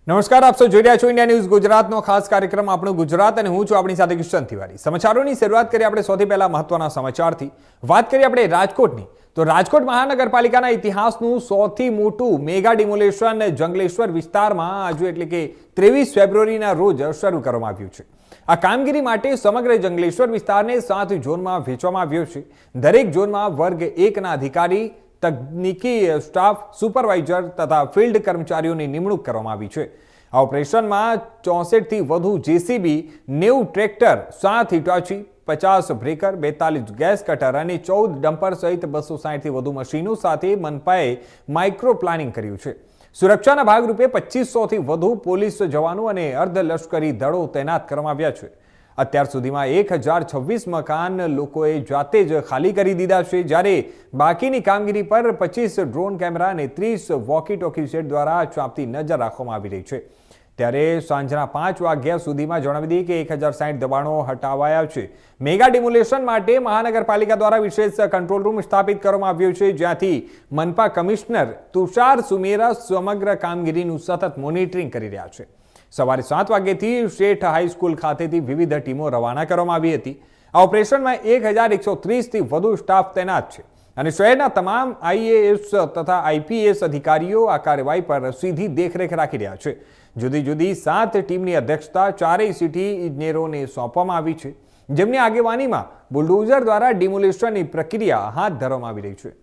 નમસ્કાર, આપ સૌ જોઈ રહ્યા છો ઇન્ડિયા ન્યૂઝ ગુજરાતનો ખાસ કાર્યક્રમ આપણું ગુજરાત અને હું છું આપણી સાથે કિશન તિવારી। સમાચારોની શરૂઆત કરીએ આપણે સૌથી પહેલા મહત્વના સમાચારથી। વાત કરીએ આપણે રાજકોટની, તો રાજકોટ મહાનગરપાલિકાના ઇતિહાસનું સૌથી મોટું મેગા ડિમોલેશન જંગલેશ્વર વિસ્તારમાં આજુ એટલે કે 23 ફેબ્રુઆરીના રોજ શરૂ કરવામાં આવ્યું છે। આ કામગીરી માટે સમગ્ર જંગલેશ્વર વિસ્તારને 7 ઝોનમાં વહેંચવામાં આવ્યો છે। દરેક ઝોનમાં વર્ગ 1ના અધિકારી, તકનીકી સ્ટાફ, સુપરવાઇઝર તથા ફિલ્ડ કર્મચારીઓની નિમણૂક કરવામાં આવી છે। આ ઓપરેશનમાં 64થી વધુ JCB, 90 tractor, 7 Hitachi, 50 breaker, 42 gas cutter અને 14 ડમ્પર સહિત 260થી વધુ મશીનો સાથે મનપાએ માઇક્રો પ્લાનિંગ કર્યું છે। સુરક્ષાના ભાગરૂપે 2500થી વધુ પોલીસ જવાનો અને અર્ધલશ્કરી દળો તૈનાત કરવામાં આવ્યા છે। અત્યાર સુધીમાં 1026 મકાન લોકોએ જાતે જ ખાલી કરી દીધા છે, જ્યારે બાકીની કામગીરી પર 25 ડ્રોન કેમેરા અને 30 વોકી ટોકી સેટ દ્વારા ચાંપતી નજર રાખવામાં આવી રહી છે। ત્યારે સાંજના 5 વાગ્યા સુધીમાં જણાવી દઈએ કે 1060 દબાણો હટાવાયા છે। મેગા ડિમોલેશન માટે મહાનગરપાલિકા દ્વારા વિશેષ કંટ્રોલ રૂમ સ્થાપિત કરવામાં આવ્યો છે, જ્યાંથી મનપા કમિશનર તુષાર સુમેરા સમગ્ર કામગીરીનું સતત મોનિટરિંગ કરી રહ્યા છે। સવારે 7 વાગ્યાથી શેઠ હાઈસ્કૂલ ખાતેથી વિવિધ ટીમો રવાના કરવામાં આવી હતી। આ ઓપરેશનમાં 1130થી વધુ સ્ટાફ તૈનાત છે અને શહેરના તમામ આઈએએસ તથા આઈપીએસ અધિકારીઓ આ કાર્યવાહી પર સીધી દેખરેખ રાખી રહ્યા છે। જુદી જુદી 7 ટીમની અધ્યક્ષતા 4 સિટી ઇજનેરોને સોંપવામાં આવી છે, જેમની આગેવાનીમાં બુલડોઝર દ્વારા ડિમોલેશનની પ્રક્રિયા હાથ ધરવામાં આવી રહી છે।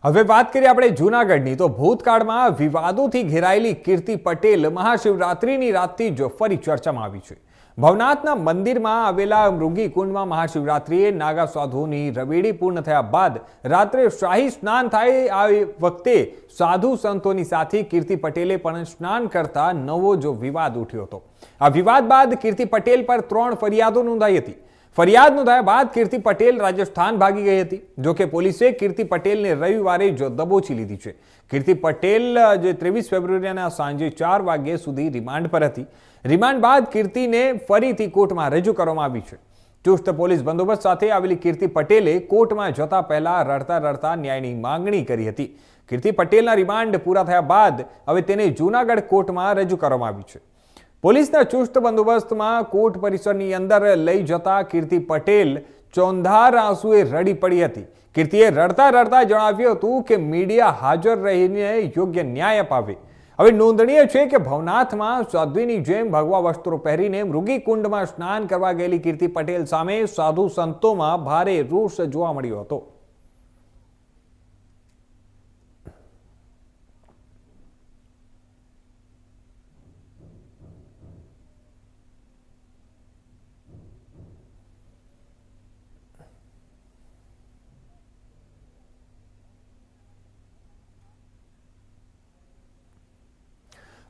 હવે વાત કરીએ આપણે જૂનાગઢની, તો ભૂતકાળમાં વિવાદોથી ઘેરાયેલી કીર્તિ પટેલ મહાશિવરાત્રિની રાતથી જ ફરી ચર્ચામાં આવી છે। ભવનાથના મંદિરમાં આવેલા મૃગી કુંડમાં મહાશિવરાત્રિએ નાગા સાધુની રવેડી પૂર્ણ થયા બાદ રાત્રે શાહી સ્નાન થાય। આ વખતે સાધુ સંતોની સાથે કીર્તિ પટેલે પણ સ્નાન કરતા નવો જો વિવાદ ઉઠ્યો હતો। આ વિવાદ બાદ કીર્તિ પટેલ પર 3 ફરિયાદો નોંધાઈ હતી। ફરિયાદ નોંધાયા બાદ કીર્તિ પટેલ રાજસ્થાન ભાગી ગઈ હતી। જોકે પોલીસે કીર્તિ પટેલને રવિવારે જ દબોચી લીધી છે। કીર્તિ પટેલ જે 23 ફેબ્રુઆરીના સાંજે 4 વાગ્યા સુધી રિમાન્ડ પર હતી। રિમાન્ડ બાદ કીર્તિને ફરીથી કોર્ટમાં રજૂ કરવામાં આવી છે। ચુસ્ત પોલીસ બંદોબસ્ત સાથે આવેલી કીર્તિ પટેલે કોર્ટમાં જતા પહેલા રડતા રડતા ન્યાયની માંગણી કરી હતી। કીર્તિ પટેલના રિમાન્ડ પૂરા થયા બાદ હવે તેને જૂનાગઢ કોર્ટમાં રજૂ કરવામાં આવી છે। પોલીસના ચુસ્ત બંદોબસ્તમાં કોર્ટ પરિસરની અંદર લઈ જતા કીર્તિ પટેલ ચોંધાર આંસુએ રડી પડી હતી। કીર્તિએ રડતા રડતા જણાવ્યું હતું કે મીડિયા હાજર રહીને યોગ્ય ન્યાય અપાવે। હવે નોંધનીય છે કે ભવનાથમાં સાધ્વીની જેમ ભગવા વસ્ત્રો પહેરીને મૃગી કુંડમાં સ્નાન કરવા ગયેલી કીર્તિ પટેલ સામે સાધુ સંતોમાં ભારે રોષ જોવા મળ્યો હતો।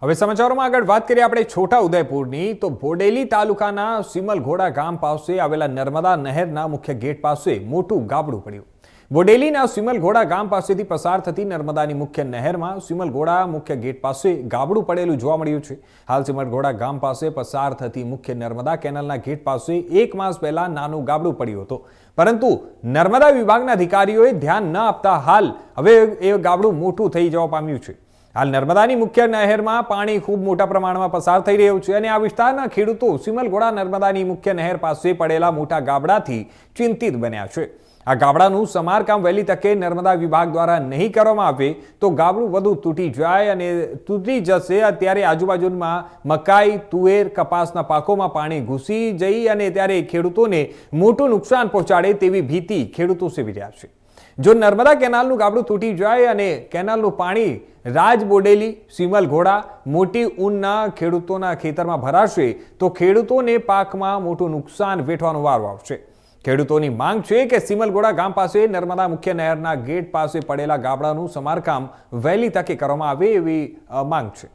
હવે સમાચારોમાં આગળ વાત કરીએ આપણે છોટા ઉદેપુરની, તો બોડેલી તાલુકાના સિમલઘોડા ગામ પાસે આવેલા નર્મદા નહેરના મુખ્ય ગેટ પાસે મોટું ગાબડું પડ્યું। બોડેલીના સિમલઘોડા ગામ પાસેથી પસાર થતી નર્મદાની મુખ્ય નહેરમાં સિમલઘોડા મુખ્ય ગેટ પાસે ગાબડું પડેલું જોવા મળ્યું છે। હાલ સિમલઘોડા ગામ પાસે પસાર થતી મુખ્ય નર્મદા કેનાલના ગેટ પાસે 1 માસ પહેલા નાનું ગાબડું પડ્યું હતું, પરંતુ નર્મદા વિભાગના અધિકારીઓએ ધ્યાન ન આપતા હાલ હવે એ ગાબડું મોટું થઈ જવા પામ્યું છે। હાલ નર્મદાની મુખ્ય નહેરમાં પાણી ખૂબ મોટા પ્રમાણમાં પસાર થઈ રહ્યું છે અને આ વિસ્તારના ખેડૂતો સિમલઘોડા નર્મદાની મુખ્ય નહેર પાસે પડેલા મોટા ગાબડાથી ચિંતિત બન્યા છે। આ ગાબડાનું સમારકામ વહેલી તકે નર્મદા વિભાગ દ્વારા નહીં કરવામાં આવે તો ગાબડું વધુ તૂટી જાય અને તૂટી જશે। ત્યારે આજુબાજુમાં મકાઈ, તુવેર, કપાસના પાકોમાં પાણી ઘૂસી જઈ અને ત્યારે ખેડૂતોને મોટું નુકસાન પહોંચાડે તેવી ભીતિ ખેડૂતો સેવી રહ્યા છે। જો નર્મદા કેનાલનું ગાબડું તૂટી જાય અને કેનાલનું પાણી રાજબોડેલી, સિમલઘોડા, મોટી ઊનના ખેડૂતોના ખેતરમાં ભરાશે તો ખેડૂતોને પાકમાં મોટું નુકસાન વેઠવાનો વારો આવશે। ખેડૂતોની માંગ છે કે સિમલઘોડા ગામ પાસે નર્મદા મુખ્ય નહેરના ગેટ પાસે પડેલા ગાબડાનું સમારકામ વહેલી તકે કરવામાં આવે એવી માંગ છે।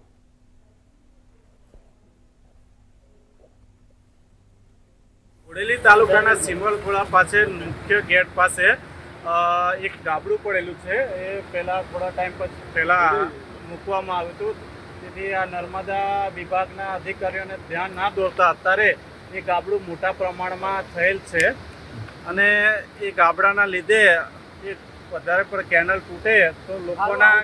બોડેલી તાલુકાના સિમલઘોડા પાસે મુખ્ય ગેટ પાસે એક ગાબડું પડેલું છે। એ પહેલાં થોડા ટાઈમ પહેલાં મૂકવામાં આવ્યું હતું, તેથી આ નર્મદા વિભાગના અધિકારીઓને ધ્યાન ના દોરતા અત્યારે એ ગાબડું મોટા પ્રમાણમાં થયેલ છે। અને એ ગાબડાના લીધે એ વધારે પર કેનલ તૂટે તો લોકોના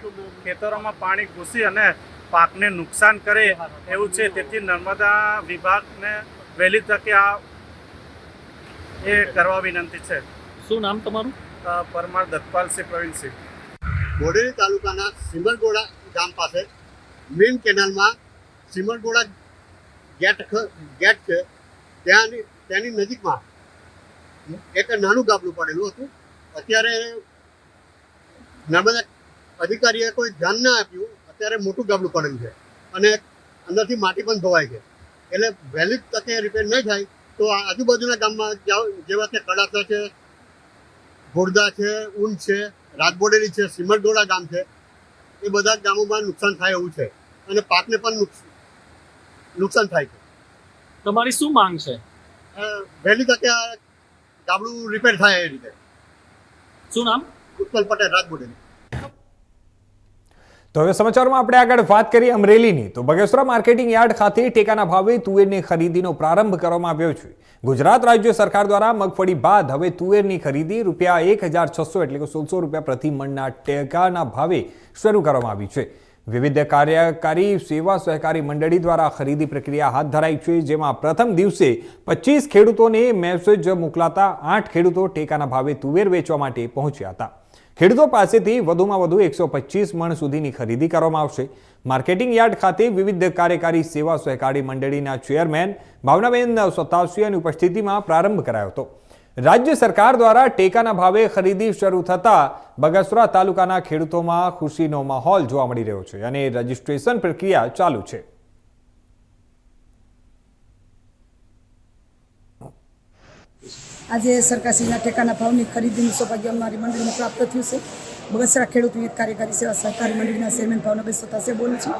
ખેતરોમાં પાણી ઘૂસી અને પાકને નુકસાન કરે એવું છે. તેથી નર્મદા વિભાગને વહેલી તકે આ એ કરવા વિનંતી છે. શું નામ તમારું? પરમાર દત્તપાલસિંહ પ્રવીણસિંહ. બોડેલી તાલુકાના સિમરગોડા ગામ પાસે મેઇન કેનાલમાં સિમરગોડા ગેટ છે, ત્યાંની નજીકમાં એક નાનું ગાબડું પડેલું હતું. અત્યારે નર્મદા અધિકારીએ કોઈ ધ્યાન ના આપ્યું. અત્યારે મોટું ગાબડું પડેલું છે અને અંદરથી માટી પણ ધોવાય છે. એટલે વહેલી તકે રિપેર નહીં થાય તો આ આજુબાજુના ગામમાં જેવા કે કડાસા છે, ઘોડદા છે, ઊંટ છે, રાજબોડેલી છે, સિમરગોડા ગામ છે, એ બધા ગામોમાં નુકસાન થાય એવું છે અને પાકને પણ નુકસાન થાય છે. તમારી શું માંગ છે? વહેલી તકે આ ગાબડું રિપેર થાય એ રીતે. શું નામ? ઉત્પલ પટેલ, રાજબોડેલી. તો હવે સમાચારમાં આપણે આગળ વાત કરીએ અમરેલીની. તો બગસરા માર્કેટિંગ યાર્ડ ખાતે ટેકાના ભાવે તુવેરની ખરીદીનો પ્રારંભ કરવામાં આવ્યો છે. ગુજરાત રાજ્ય સરકાર દ્વારા મગફળી બાદ હવે તુવેરની ખરીદી ₹1,600 એટલે કે 1600 રૂપિયા પ્રતિ મણના ટેકાના ભાવે શરૂ કરવામાં આવી છે. વિવિધ કાર્યકારી સેવા સહકારી મંડળી દ્વારા ખરીદી પ્રક્રિયા હાથ ધરાઈ છે, જેમાં પ્રથમ દિવસે 25 ખેડૂતોને મેસેજ મોકલાતા 8 ખેડૂતો ટેકાના ભાવે તુવેર વેચવા માટે પહોંચ્યા હતા. ખેડૂતો પાસેથી વધુમાં વધુ 125 મણ સુધીની ખરીદી કરવામાં આવશે. માર્કેટિંગ યાર્ડ ખાતે વિવિધ કાર્યકારી સેવા સહકારી મંડળીના ચેરમેન ભાવનાબેન સતાસિયાની ઉપસ્થિતિમાં પ્રારંભ કરાયો હતો. રાજ્ય સરકાર દ્વારા ટેકાના ભાવે ખરીદી શરૂ થતા બગસરા તાલુકાના ખેડૂતોમાં ખુશીનો માહોલ જોવા મળી રહ્યો છે અને રજીસ્ટ્રેશન પ્રક્રિયા ચાલુ છે. આજે સરકારશ્રીના ટેકાના ભાવની ખરીદીનું સૌભાગ્ય અમારી મંડળીને પ્રાપ્ત થયું છે. બગસરા ખેડૂત વિવિધ કાર્યકારી સેવા સહકારી મંડળીના ચેરમેન ભાવનાબેન સતાસિયા બોલું છું.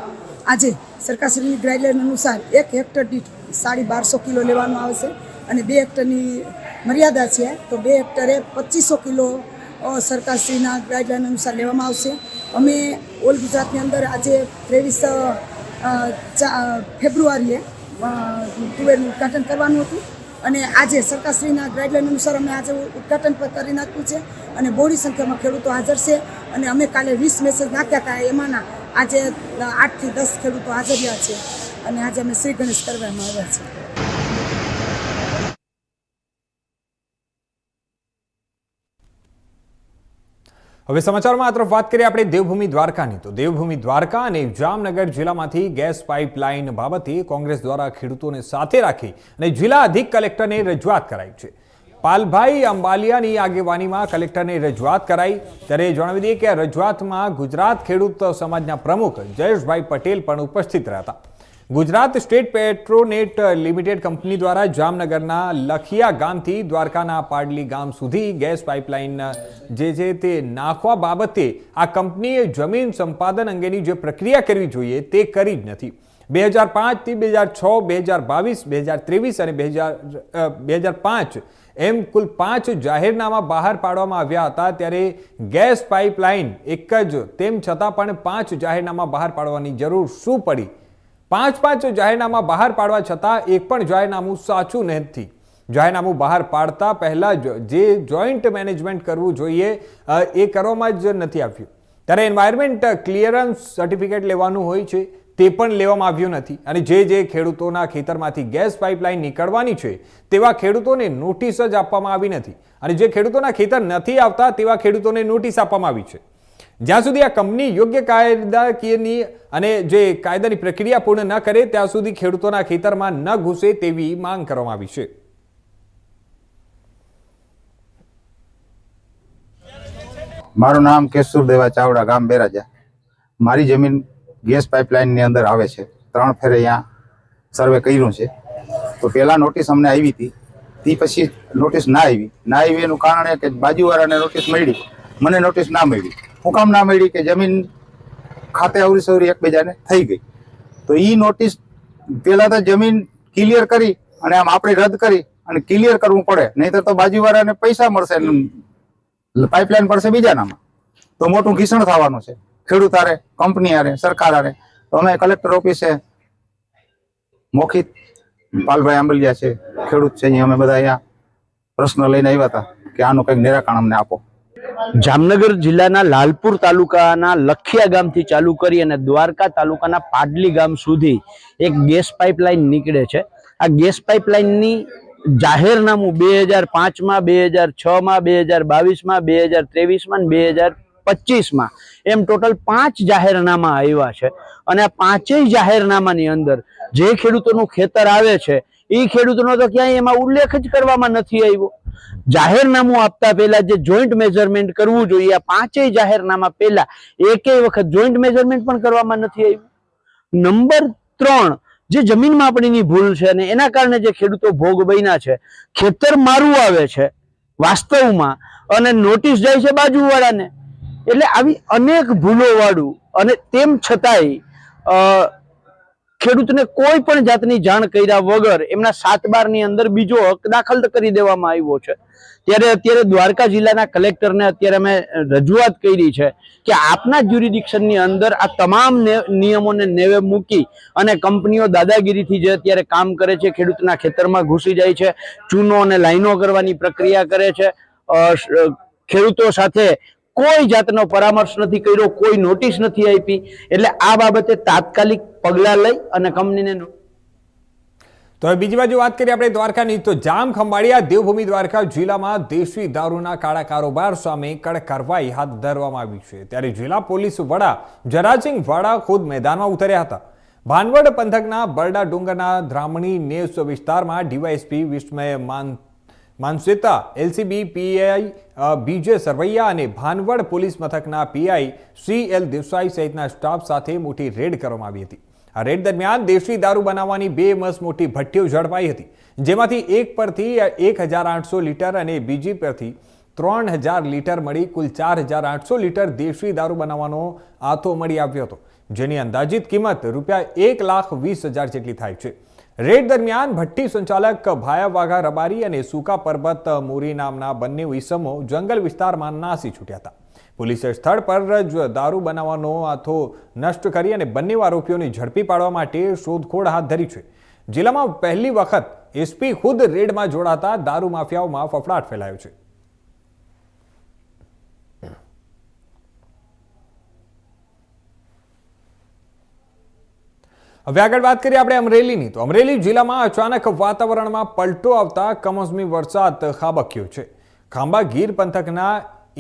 આજે સરકારશ્રીની ગાઈડલાઈન અનુસાર 1 હેક્ટર દીઠ 1250 કિલો લેવામાં આવશે અને 2 હેક્ટરની મર્યાદા છે. તો 2 હેક્ટરે 2500 કિલો સરકારશ્રીના ગાઈડલાઈન અનુસાર લેવામાં આવશે. અમે ઓલ ગુજરાતની અંદર આજે 23 ફેબ્રુઆરીએ તુવેરનું ઉદ્ઘાટન કરવાનું હતું અને આજે સરકારશ્રીના ગાઈડલાઈન અનુસાર અમે આજે ઉદ્ઘાટન પણ કરી નાખ્યું છે અને બહોળી સંખ્યામાં ખેડૂતો હાજર છે અને અમે કાલે 20 મેસેજ નાખ્યા હતા, એમાંના આજે 8 થી 10 ખેડૂતો હાજર રહ્યા છે અને આજે અમે શ્રી ગણેશ કરવામાં આવ્યા છે. હવે સમાચારમાં આ તરફ વાત કરીએ આપણે દેવભૂમિ દ્વારકાની. તો દેવભૂમિ દ્વારકા અને જામનગર જિલ્લામાંથી ગેસ પાઇપલાઇન બાબતે કોંગ્રેસ દ્વારા ખેડૂતોને સાથે રાખી અને જિલ્લા અધિક કલેક્ટરને રજૂઆત કરાઈ છે. પાલભાઈ અંબાલિયાની આગેવાનીમાં કલેક્ટરને રજૂઆત કરાઈ. ત્યારે જણાવી દઈએ કે રજૂઆતમાં ગુજરાત ખેડૂત સમાજના પ્રમુખ જયેશભાઈ પટેલ પણ ઉપસ્થિત રહ્યા હતા. Gujarat state Petronet limited company દ્વારા જામનગરના લખિયા ગામથી દ્વારકાના પાડલી ગામ સુધી ગેસ પાઇપલાઇન જે છે તે નાખવા બાબતે આ કંપનીએ જમીન સંપાદન અંગેની જે પ્રક્રિયા કરવી જોઈએ તે કરી જ નથી. 2005 થી 2006, 2022, 2023 અને 2005 એમ કુલ 5 જાહેરનામા બહાર પાડવામાં આવ્યા હતા. ત્યારે ગેસ પાઇપલાઇન એક જ, તેમ છતાં પણ 5 જાહેરનામા બહાર પાડવાની જરૂર શું પડી? 5 જાહેરનામા બહાર પાડવા છતાં એક પણ જાહેરનામું સાચું નથી. જાહેરનામું બહાર પાડતા પહેલા જ જે જોઈન્ટ મેનેજમેન્ટ કરવું જોઈએ એ કરવામાં જ નથી આવ્યું. ત્યારે એન્વાયરમેન્ટ ક્લિયરન્સ સર્ટિફિકેટ લેવાનું હોય છે તે પણ લેવામાં આવ્યું નથી અને જે ખેડૂતોના ખેતરમાંથી ગેસ પાઇપલાઇન નીકળવાની છે તેવા ખેડૂતોને નોટિસ જ આપવામાં આવી નથી અને જે ખેડૂતોના ખેતર નથી આવતા તેવા ખેડૂતોને નોટિસ આપવામાં આવી છે. જ્યાં સુધી આ કંપની યોગ્ય કાયદાકીયની અને જે કાયદાની પ્રક્રિયા પૂર્ણ ન કરે ત્યાં સુધી ખેડૂતોના ખેતરમાં ન ઘૂસે તેવી માંગ કરવામાં આવી છે. મારું નામ કેશુર દેવા ચાવડા, ગામ બેરાજા. મારી જમીન ગેસ પાઇપલાઇનની અંદર આવે છે. 3 ફેરે અહીંયા સર્વે કર્યું છે. તો પહેલાં નોટિસ અમને આવી હતી, તે પછી નોટિસ ના આવી એનું કારણ એ કે બાજુવાળાને નોટિસ મળી, મને નોટિસ ના મળી. હું કામ ના મળી કે જમીન ખાતે અવરી એકબીજાને થઈ ગઈ. તો એ નોટિસ પહેલાં તો જમીન ક્લિયર કરી અને આમ આપણે રદ કરી અને ક્લિયર કરવું પડે, નહીં તો બાજુવાળાને પૈસા મળશે, પાઇપલાઇન પડશે બીજાનામાં, તો મોટું ઘીસણ થવાનું છે ખેડૂત હારે, કંપની હારે, સરકાર હારે. તો અમે કલેક્ટર ઓફિસે મૌખિક, પાલભાઈ આંબલિયા છે ખેડૂત છે, અહીંયા અમે બધા અહીંયા પ્રશ્ન લઈને આવ્યા હતા. કે આનું કંઈક નિરાકરણ અમને આપો. જામનગર જિલ્લાના લાલપુર તાલુકાના લખિયા ગામથી ચાલુ કરી અને દ્વારકા તાલુકાના પાડલી ગામ સુધી એક ગેસ પાઇપલાઇન નીકળે છે. આ ગેસ પાઇપલાઇનની જાહેરનામું 2005માં, 2006માં, 2022માં, 2023માં અને 2025માં એમ ટોટલ 5 જાહેરનામા આવ્યા છે. અને આ 5 જાહેરનામાની અંદર જે ખેડૂતોનું ખેતર આવે છે એ ખેડૂતોનો તો ક્યાંય એમાં ઉલ્લેખ જ કરવામાં નથી આવ્યો. જાહેરનામું આપતા પહેલા જે જોઈન્ટ મેજરમેન્ટ કરવું જોઈએ, આ 5 જાહેરનામા પહેલા એકેય વખત જોઈન્ટ મેજરમેન્ટ પણ કરવામાં નથી આવ્યું. નંબર 3, જે જમીન માપણીની ભૂલ છે અને એના કારણે જે ખેડૂતો ભોગ બન્યા છે, ખેતર મારું આવે છે વાસ્તવમાં અને નોટિસ જાય છે બાજુવાળાને. એટલે આવી અનેક ભૂલો વાળું અને તેમ છતાંય ખેડૂતને કોઈ પણ જાતની જાણ કર્યા વગર એમના 7/12ની અંદર બીજો હક દાખલ કરી દેવામાં આવ્યો છે. ત્યારે અત્યારે દ્વારકા જિલ્લાના કલેક્ટરને અત્યારે અમે રજૂઆત કરી છે કે આપના જ્યુરિડિક્શનની અંદર આ તમામ નિયમોને નેવે મૂકી અને કંપનીઓ દાદાગીરીથી જે અત્યારે કામ કરે છે, ખેડૂતના ખેતરમાં ઘૂસી જાય છે, ચૂનો અને લાઈનો કરવાની પ્રક્રિયા કરે છે, ખેડૂતો સાથે કોઈ જાતનો પરામર્શ નથી કર્યો, કોઈ નોટિસ નથી આપી. એટલે આ બાબતે તાત્કાલિક પગલાં લઈ અને કંપનીને. તો હવે બીજી બાજુ વાત કરીએ આપણે દ્વારકાની, તો જામ ખંભાળિયા દેવભૂમિ દ્વારકા જિલ્લામાં દેશી દારૂના કાળા કારોબાર સામે કડક કાર્યવાહી હાથ ધરવામાં આવી છે. ત્યારે જિલ્લા પોલીસ વડા જરાસિંહ વાડા ખુદ મેદાનમાં ઉતર્યા હતા. ભાનવડ પંથકના બરડા ડુંગરના ધ્રામણી નેસ વિસ્તારમાં ડીવાયએસપી વિસ્મય માનસેતા, એલસીબી પીઆઈ બીજે સરવૈયા અને ભાનવડ પોલીસ મથકના પીઆઈ CL દેસાઈ સહિતના સ્ટાફ સાથે મોટી રેડ કરવામાં આવી હતી. આ રેડ દરમિયાન દેશી દારૂ બનાવવાની 2 મસ્ત મોટી ભઠ્ઠીઓ ઝડપાઈ હતી, જેમાંથી એક પરથી 1800 લીટર અને બીજી પરથી 3000 લીટર મળી કુલ 4800 લીટર દેશી દારૂ બનાવવાનો આથો મળી આવ્યો હતો, જેની અંદાજિત કિંમત ₹1,20,000 જેટલી થાય છે. રેડ દરમિયાન ભઠ્ઠી સંચાલક ભાયા વાઘા રબારી અને સુકા પર્વત મોરી નામના બંને ઈસમો જંગલ વિસ્તારમાં નાસી છૂટ્યા હતા. પોલીસે સ્થળ પર જ દારૂ બનાવવાનો આથો નષ્ટ કરી અને બંને આરોપીઓને ઝડપી પાડવા માટે શોધખોળ હાથ ધરી છે. જિલ્લામાં પહેલી વખત એસપી ખુદ રેડમાં જોડાતા દારૂ માફિયાઓમાં ફફડાટ ફેલાયો છે. હવે આગળ વાત કરીએ આપણે અમરેલીની, તો અમરેલી જિલ્લામાં અચાનક વાતાવરણમાં પલટો આવતા કમોસમી વરસાદ ખાબક્યો છે. ખાંભા ગીર પંથકના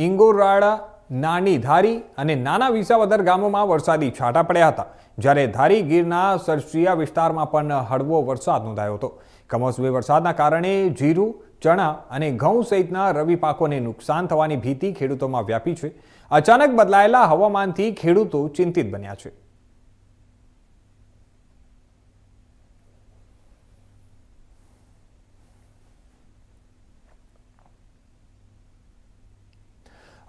ઇંગોરાળા, નાની ધારી અને નાના વિસાવદર ગામોમાં વરસાદી છાંટા પડ્યા હતા, જ્યારે ધારી ગીરના સરસિયા વિસ્તારમાં પણ હળવો વરસાદ નોંધાયો હતો. કમોસમી વરસાદના કારણે જીરું, ચણા અને ઘઉં સહિતના રવિ પાકોને નુકસાન થવાની ભીતિ ખેડૂતોમાં વ્યાપી છે. અચાનક બદલાયેલા હવામાનથી ખેડૂતો ચિંતિત બન્યા છે.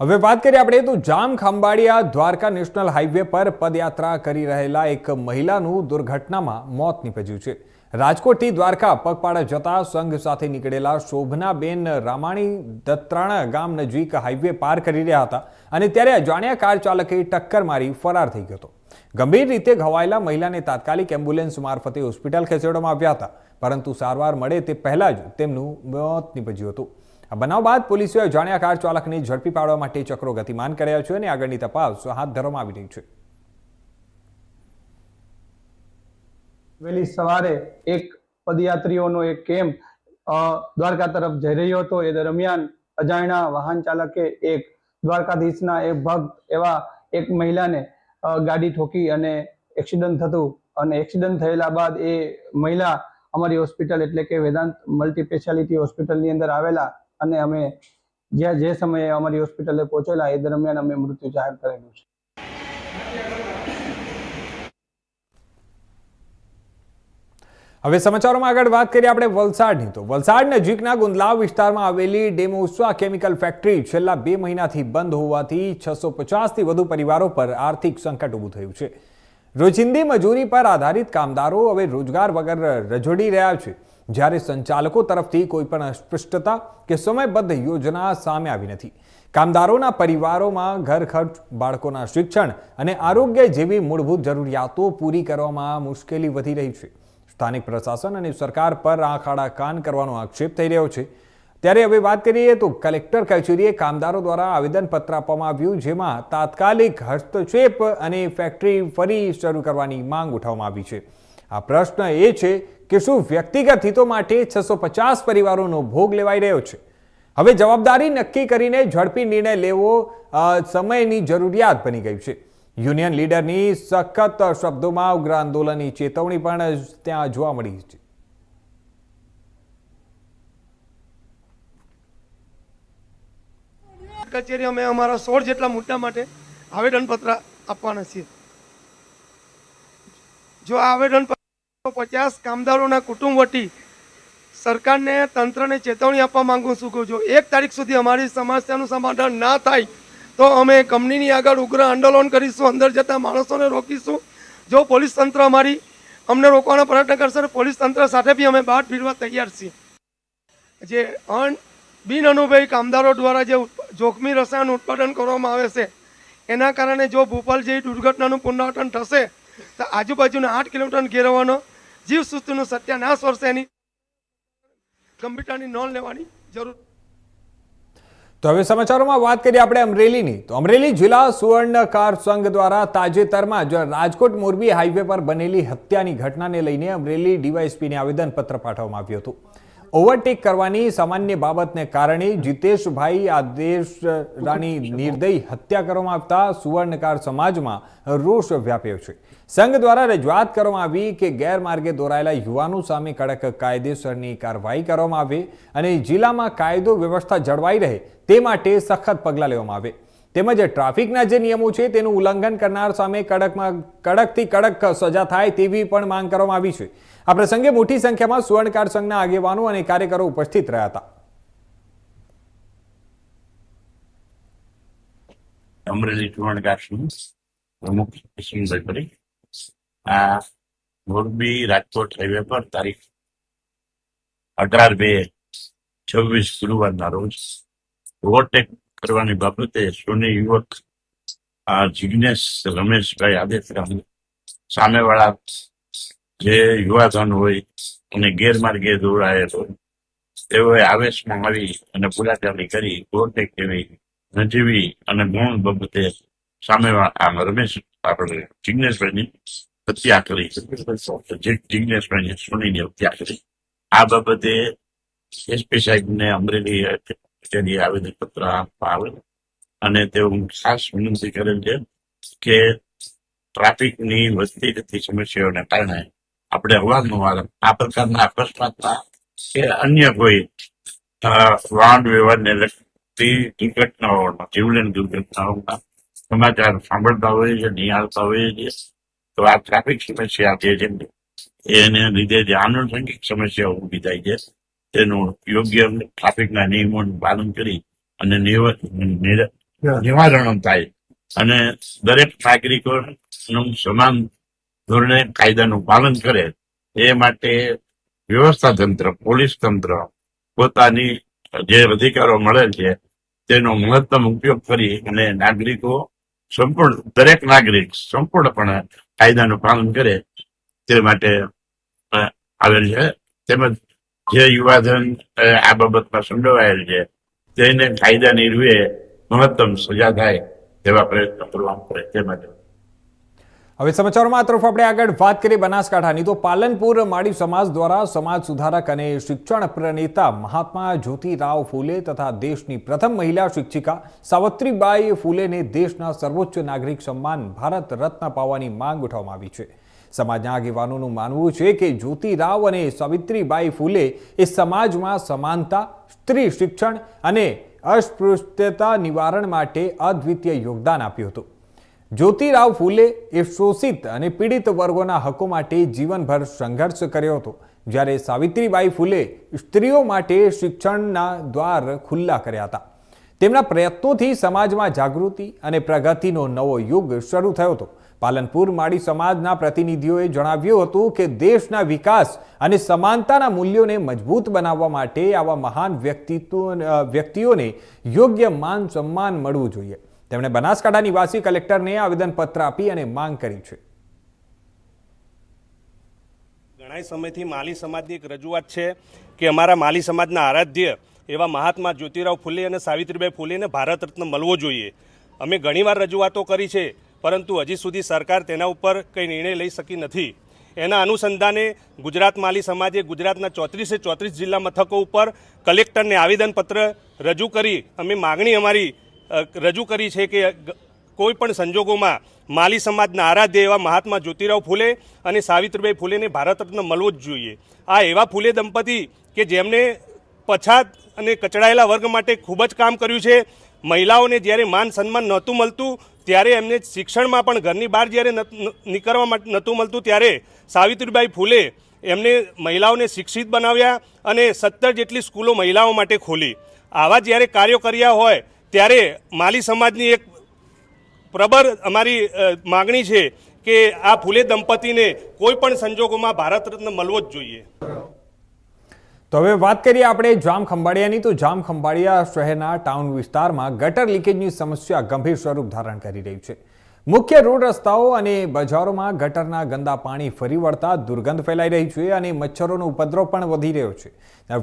હવે વાત કરીએ આપણે, તો જામ ખંભાળિયા દ્વારકા નેશનલ હાઈવે પર પદયાત્રા કરી રહેલા એક મહિલાનું દુર્ઘટનામાં મોત નીપજ્યું છે. રાજકોટથી દ્વારકા પગપાળા જતા સંઘ સાથે નીકળેલા શોભનાબેન રામાણી દત્રાણા ગામ નજીક હાઈવે પાર કરી રહ્યા હતા અને ત્યારે અજાણ્યા કાર ચાલકે ટક્કર મારી ફરાર થઈ ગયો હતો. ગંભીર રીતે ઘવાયેલા મહિલાને તાત્કાલિક એમ્બ્યુલન્સ મારફતે હોસ્પિટલ ખસેડવામાં આવ્યા હતા, પરંતુ સારવાર મળે તે પહેલા જ તેમનું મોત નીપજ્યું હતું. આ બનાવ બાદ પોલીસે અજાણ્યા કાર ચાલકને ઝડપી પાડવા માટે ચક્રો ગતિમાન કર્યા છે અને આગળની તપાસ હાથ ધરવામાં આવી રહી છે. વહેલી સવારે એક પદયાત્રીઓનો એક કેમ્પ દ્વારકા તરફ જઈ રહ્યો હતો. એ દરમિયાન અજાણ્યા વાહન ચાલકે એક દ્વારકાધીશના એક ભક્ત એવા એક મહિલાને ગાડી ઠોકી અને એક્સિડન્ટ થતું, અને એક્સિડન્ટ થયેલા બાદ એ મહિલા અમારી હોસ્પિટલ એટલે કે વેદાંત મલ્ટી સ્પેશિયાલિટી હોસ્પિટલની અંદર આવેલા અને અમે જે સમયે અમારી હોસ્પિટલે પહોંચેલા એ દરમિયાન અમે મૃત્યુ જાહેર કરેલું છે. હવે સમાચારોમાં આગળ વાત કરીએ આપણે વલસાડની, તો વલસાડ નજીકના ગુંદલાવ વિસ્તારમાં આવેલી ડેમોસા કેમિકલ ફેક્ટરી છેલ્લા 2 મહિનાથી બંધ હોવાથી 650થી વધુ પરિવારો પર આર્થિક સંકટ ઊભું થયું છે. રોજિંદી મજૂરી પર આધારિત કામદારો હવે રોજગાર વગર રઝળી રહ્યા છે, જ્યારે સંચાલકો તરફથી કોઈ પણ સ્પષ્ટતા કે સમયબદ્ધ યોજના સામે આવી નથી. કામદારોના પરિવારોમાં ઘર ખર્ચ, બાળકોના શિક્ષણ અને આરોગ્ય જેવી મૂળભૂત જરૂરિયાતો પૂરી કરવામાં મુશ્કેલી વધી રહી છે. સ્થાનિક પ્રશાસન અને સરકાર પર આંખ આડા કાન કરવાનો આક્ષેપ થઈ રહ્યો છે. ત્યારે હવે વાત કરીએ તો કલેક્ટર કચેરીએ કામદારો દ્વારા આવેદનપત્ર આપવામાં આવ્યું, જેમાં તાત્કાલિક હસ્તક્ષેપ અને ફેક્ટરી ફરી શરૂ કરવાની માંગ ઉઠાવવામાં આવી છે. આ પ્રશ્ન એ છે કે શું વ્યક્તિગત હિતો માટે 650 પરિવારોનો ભોગ લેવાઈ રહ્યો છે? હવે જવાબદારી નક્કી કરીને ઝડપી નિર્ણય લેવો સમયની જરૂરિયાત બની ગઈ છે. યુનિયન લીડરની સખત શબ્દોમાં ઉગ્ર આંદોલનની ચેતવણી પણ ત્યાં જોવા મળી છે. કચેરી અમે અમારા 16 જેટલા મુદ્દા માટે આવેદનપત્ર આપવાના છીએ. જો આ આવેદનપત્ર 50 કામદારોના કુટુંબ વતી સરકારને તંત્રને ચેતવણી આપવા માંગુ છું કે જો 1 તારીખ સુધી અમારી સમસ્યાનું સમાધાન ના થાય તો અમે કંપનીની આગળ ઉગ્ર આંદોલન કરીશું, અંદર જતા માણસોને રોકીશું. જો પોલીસ તંત્ર અમને રોકવાનો પ્રયત્ન કરશે, પોલીસ તંત્ર સાથે બી અમે બહાર ભીડવા તૈયાર છીએ. જે બિન અનુભવી કામદારો દ્વારા જે જોખમી રસાયણ ઉત્પાદન કરવામાં આવે છે, એના કારણે જો ભોપાલ જેવી દુર્ઘટનાનું પુનરાવર્તન થશે તો આજુબાજુના 8 કિલોમીટર ઘેરવાનો જીવસૃષ્ટિનું સત્યાનાશ વર્ષે એની ગંભીરતાની નોંધ લેવાની જરૂર. તો હવે સમાચારોમાં વાત કરીએ આપણે અમરેલીની. તો અમરેલી જિલ્લા સુવર્ણકાર સંઘ દ્વારા તાજેતરમાં જ રાજકોટ મોરબી હાઈવે પર બનેલી હત્યાની ઘટનાને લઈને અમરેલી ડીવાયએસપીને આવેદનપત્ર પાઠવવામાં આવ્યું હતું. ઓવરટેક કરવાની સામાન્ય બાબતને કારણે જીતેશભાઈ આદેશરાની નિર્દયી હત્યા કરવામાં આવતા સુવર્ણકાર સમાજમાં રોષ વ્યાપ્યો છે. સંઘ દ્વારા રજૂઆત કરવામાં આવી કે ગેરમાર્ગે દોરાયેલા યુવાનો સામે કડક કાયદેસરની કાર્યવાહી કરવામાં આવે અને જિલ્લામાં કાયદો વ્યવસ્થા જળવાઈ રહે તે માટે સખત પગલાં લેવામાં આવે. તેમજ ટ્રાફિકના જે નિયમો છે તેનું ઉલ્લંઘન કરનાર સામે કડકથી કડક સજા થાય તેવી પણ માંગ કરવામાં આવી છે. આ પ્રસંગે મોટી સંખ્યામાં સુવર્ણકાર સંઘના આગેવાનો અને કાર્યકરો ઉપસ્થિત રહ્યા હતા. અમરેલી સુવર્ણકાર સંઘ પ્રમુખ કિશનભાઈ પટેલ આ મોરબી રાજકોટ હાઈવે પર તારીખ 18/2/26 ગુરુવારના રોજ ઓવરટેક કરવાની બાબતે સોની યુવક જિગ્નેશ રમેશભાઈ આદેશરામ સામેવાળા જે યુવાધન હોય અને ગેરમાર્ગે દોરાયેલો તેઓએ આવેશમાં આવી અને પુરાચારી કરી ઓવરટેક જેવી નજીવી અને ગૌણ બાબતે સામેવાળા રમેશ આપણે જિગ્નેશભાઈની હત્યા કરી. જિગ્નેશભાઈની સોનીની હત્યા કરી. આ બાબતે એસપી સાહેબને અમરેલી કચેરીએ આવેદનપત્ર આપવા આવે અને તેઓ ખાસ વિનંતી કરેલ છે કે ટ્રાફિકની વધતી જતી સમસ્યાઓને કારણે આપણે અવારનવાર આ પ્રકારના અકસ્માતના કે અન્ય કોઈ વાહન વ્યવહારને લગતી દુર્ઘટનાઓના જીવલેણ દુર્ઘટનાઓના સમાચાર સાંભળતા હોઈએ છીએ, નિહાળતા હોઈએ છીએ. તો આ ટ્રાફિક સમસ્યા જે છે એને લીધે જે આનુષંગિક સમસ્યાઓ ઊભી થાય છે તેનું યોગ્ય ટ્રાફિકના નિયમોનું પાલન કરી અને નિવારણ થાય અને દરેક નાગરિકોનું સમાન ધોરણે કાયદાનું પાલન કરે એ માટે વ્યવસ્થા તંત્ર, પોલીસ તંત્ર પોતાની જે અધિકારો મળેલ છે તેનો મહત્તમ ઉપયોગ કરી અને દરેક નાગરિક સંપૂર્ણપણે કાયદાનું પાલન કરે તે માટે આવેલ છે. તેમજ જે યુવાધન આ બાબતમાં સંડોવાયેલ છે તેને કાયદાની રૂએ મહત્તમ સજા થાય તેવા પ્રયત્નો કરવા પડે તે માટે. હવે સમાચારોમાં તરફ આપણે આગળ વાત કરીએ બનાસકાંઠાની. તો પાલનપુર માળી સમાજ દ્વારા સમાજ સુધારક અને શિક્ષણ પ્રણેતા મહાત્મા જ્યોતિરાવ ફૂલે તથા દેશની પ્રથમ મહિલા શિક્ષિકા સાવિત્રીબાઈ ફૂલેને દેશના સર્વોચ્ચ નાગરિક સન્માન ભારત રત્ન પામવાની માંગ ઉઠાવવામાં આવી છે. સમાજના આગેવાનોનું માનવું છે કે જ્યોતિરાવ અને સાવિત્રીબાઈ ફૂલે એ સમાજમાં સમાનતા, સ્ત્રી શિક્ષણ અને અસ્પૃશ્યતા નિવારણ માટે અદ્વિતીય યોગદાન આપ્યું હતું. જ્યોતિરાવ ફૂલે એ શોષિત અને પીડિત વર્ગોના હકો માટે જીવનભર સંઘર્ષ કર્યો હતો, જ્યારે સાવિત્રીબાઈ ફૂલે સ્ત્રીઓ માટે શિક્ષણના દ્વાર ખુલ્લા કર્યા હતા. તેમના પ્રયત્નોથી સમાજમાં જાગૃતિ અને પ્રગતિનો નવો યુગ શરૂ થયો હતો. પાલનપુર માળી સમાજના પ્રતિનિધિઓએ જણાવ્યું હતું કે દેશના વિકાસ અને સમાનતાના મૂલ્યોને મજબૂત બનાવવા માટે આવા મહાન વ્યક્તિઓને યોગ્ય માન સન્માન મળવું જોઈએ. તેમણે બનાસકાંઠા નિવાસી કલેક્ટરને આવેદનપત્ર આપી અને માંગ કરી છે. ઘણા સમયથી માલી સમાજની એક રજૂઆત છે કે અમારા માલી સમાજના આરાધ્ય એવા મહાત્મા જ્યોતિરાવ ફૂલે અને સાવિત્રીબાઈ ફૂલેને ભારત રત્ન મળવો જોઈએ. અમે ઘણીવાર રજૂઆતો કરી છે, પરંતુ હજી સુધી સરકાર તેના ઉપર કંઈ નિર્ણય લઈ શકી નથી. એના અનુસંધાને ગુજરાત માલી સમાજે ગુજરાતના 34 જિલ્લા મથકો ઉપર કલેક્ટરને આવેદનપત્ર રજૂ કરી અમે માગણી અમારી રજૂ કરી છે કે કોઈ પણ સંજોગોમાં માલી સમાજના આરાધ્ય એવા મહાત્મા જ્યોતિરાવ ફૂલે અને સાવિત્રીબાઈ ફૂલેને ભારત રત્ન મળવો જ જોઈએ. આ એવા ફૂલે દંપતી કે જેમને પછાત અને કચડાયેલા વર્ગ માટે ખૂબ જ કામ કર્યું છે. મહિલાઓને જ્યારે માન સન્માન નહોતું મળતું ત્યારે એમને શિક્ષણમાં પણ ઘરની બહાર જ્યારે નીકળવા માટે નહોતું મળતું ત્યારે સાવિત્રીબાઈ ફૂલે એમને મહિલાઓને શિક્ષિત બનાવ્યા અને 17 જેટલી સ્કૂલો મહિલાઓ માટે ખોલી. આવા જ્યારે કાર્યો કર્યા હોય ત્યારે માલી સમાજની એક પ્રબળ અમારી માગણી છે કે આ ફૂલે દંપતીને કોઈ પણ સંજોગોમાં ભારત રત્ન મળવો જ જોઈએ. તો હવે વાત કરીએ આપણે જામખંભાળિયાની. તો જામખંભાળિયા શહેરના ટાઉન વિસ્તારમાં ગટર લીકેજની સમસ્યા ગંભીર સ્વરૂપ ધારણ કરી રહી છે. મુખ્ય રોડ રસ્તાઓ અને બજારોમાં ગટરના ગંદા પાણી ફરી વળતા દુર્ગંધ ફેલાઈ રહી છે અને મચ્છરોનો ઉપદ્રવ પણ વધી રહ્યો છે.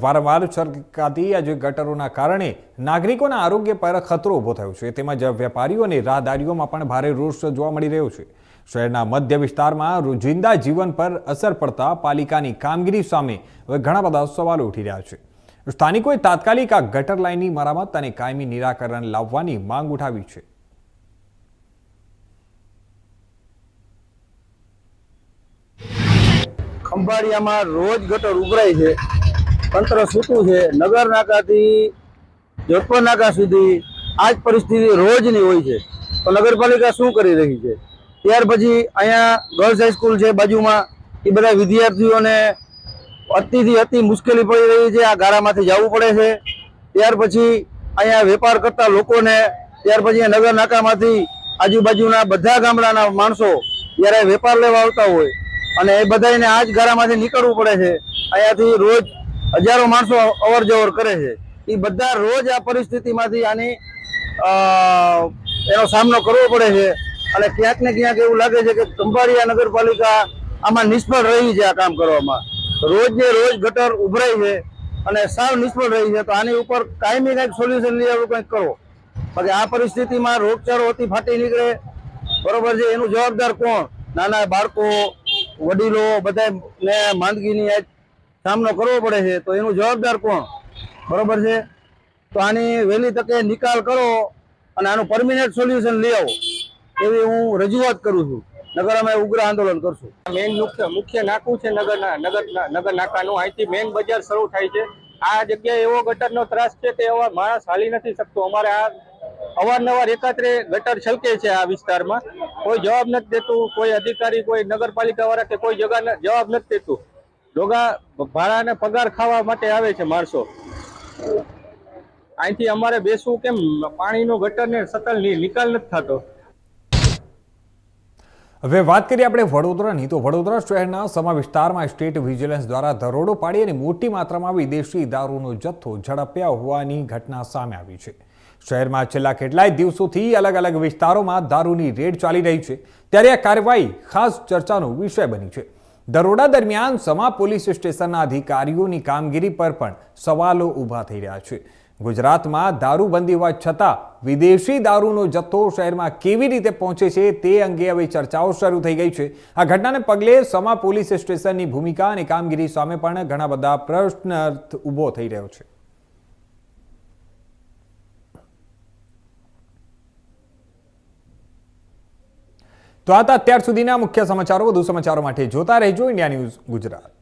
વારંવાર છલકાતી આજે ગટરોના કારણે નાગરિકોના આરોગ્ય પર ખતરો ઊભો થયો છે. તેમજ વેપારીઓ અને રાહદારીઓમાં પણ ભારે રોષ જોવા મળી રહ્યો છે. શહેરના મધ્ય વિસ્તારમાં રોજિંદા જીવન પર અસર પડતા પાલિકાની કામગીરી સામે હવે ઘણા બધા સવાલો ઉઠી રહ્યા છે. સ્થાનિકોએ તાત્કાલિક આ ગટર લાઇનની મરામત અને કાયમી નિરાકરણ લાવવાની માંગ ઉઠાવી છે. ખંભાળિયામાં રોજ ગટર ઉભરાય છે, તંત્ર સૂતું છે. નગર નાકાથી જોધપુર નાકા સુધી આ જ પરિસ્થિતિ રોજની હોય છે. તો નગરપાલિકા શું કરી રહી છે? ત્યાર પછી અહીંયા ગર્લ્સ હાઈસ્કૂલ છે બાજુમાં, એ બધા વિદ્યાર્થીઓને અતિ મુશ્કેલી પડી રહી છે. આ ગાળામાંથી જવું પડે છે. ત્યાર પછી અહીંયા વેપાર કરતા લોકોને, ત્યાર પછી નગર નાકામાંથી આજુબાજુના બધા ગામડાના માણસો જ્યારે વેપાર લેવા આવતા હોય અને એ બધાને આ જ ગાળામાંથી નીકળવું પડે છે. અહીંયાથી રોજ હજારો માણસો અવર જવર કરે છે. એ બધા રોજ આ પરિસ્થિતિમાંથી એનો સામનો કરવો પડે છે. અને ક્યાંક ને ક્યાંક એવું લાગે છે કે ખંભાળિયા નગરપાલિકા આમાં નિષ્ફળ રહી છે. આ કામ કરવામાં રોજ ગટર ઉભરાય છે અને સાવ નિષ્ફળ રહી છે. તો આની ઉપર કાયમી કંઈક સોલ્યુશન લઈ આવું, કંઈક કરો. બાકી આ પરિસ્થિતિમાં રોગચાળો અતિ ફાટી નીકળે, બરોબર છે, એનું જવાબદાર કોણ? નાના બાળકો, વડીલો બધાને માંદગીની સામનો કરવો પડે છે. તો એનું જવાબદાર કોણ? બરોબર છે. તો આની વહેલી તકે નિકાલ કરો અને આનું પરમિનન્ટ સોલ્યુશન લઈ આવો એવી હું રજૂઆત કરું છું. નગર અમે ઉગ્ર આંદોલન કરશું. મેઇન મુખ્ય નાકું છે નગર નાકાનું. અહીંથી મેઇન બજાર શરૂ થાય છે. આ જગ્યાએ એવો ગટરનો ત્રાસ છે કે એવા માણસ હાલી નથી શકતો. અમારે આ અવારનવાર એકાત્રે ગટર છલકે છે આ વિસ્તારમાં. કોઈ જવાબ નથી દેતું, કોઈ અધિકારી, કોઈ નગરપાલિકા વાળા કે કોઈ જવાબ નથી દેતું. લોગા ભાડા અને પગાર ખાવા માટે આવે છે માણસો. અહીંથી અમારે બેસવું કેમ? પાણીનો ગટરને સતત નિકાલ નથી થતો. હવે વાત કરીએ આપણે વડોદરાની. તો વડોદરા શહેરના સમા વિસ્તારમાં સ્ટેટ વિજિલન્સ દ્વારા દરોડો પાડી અને મોટી માત્રામાં વિદેશી દારૂનો જથ્થો ઝડપ્યા હોવાની ઘટના સામે આવી છે. શહેરમાં છેલ્લા કેટલાય દિવસોથી અલગ અલગ વિસ્તારોમાં દારૂની રેડ ચાલી રહી છે. ત્યારે આ કાર્યવાહી ખાસ ચર્ચાનો વિષય બની છે. દરોડા દરમિયાન સમા પોલીસ સ્ટેશનના અધિકારીઓની કામગીરી પર પણ સવાલો ઊભા થઈ રહ્યા છે. ગુજરાતમાં દારૂબંધી હોવા છતાં વિદેશી દારૂનો જથ્થો શહેરમાં કેવી રીતે પહોંચે છે તે અંગે હવે ચર્ચાઓ શરૂ થઈ ગઈ છે. આ ઘટનાને પગલે સમા પોલીસ સ્ટેશનની ભૂમિકા અને કામગીરી સામે પણ ઘણા બધા પ્રશ્ન ઊભો થઈ રહ્યો છે. તો આ હતા અત્યાર સુધીના મુખ્ય સમાચારો. વધુ સમાચારો માટે જોતા રહેજો ઇન્ડિયા ન્યૂઝ ગુજરાત.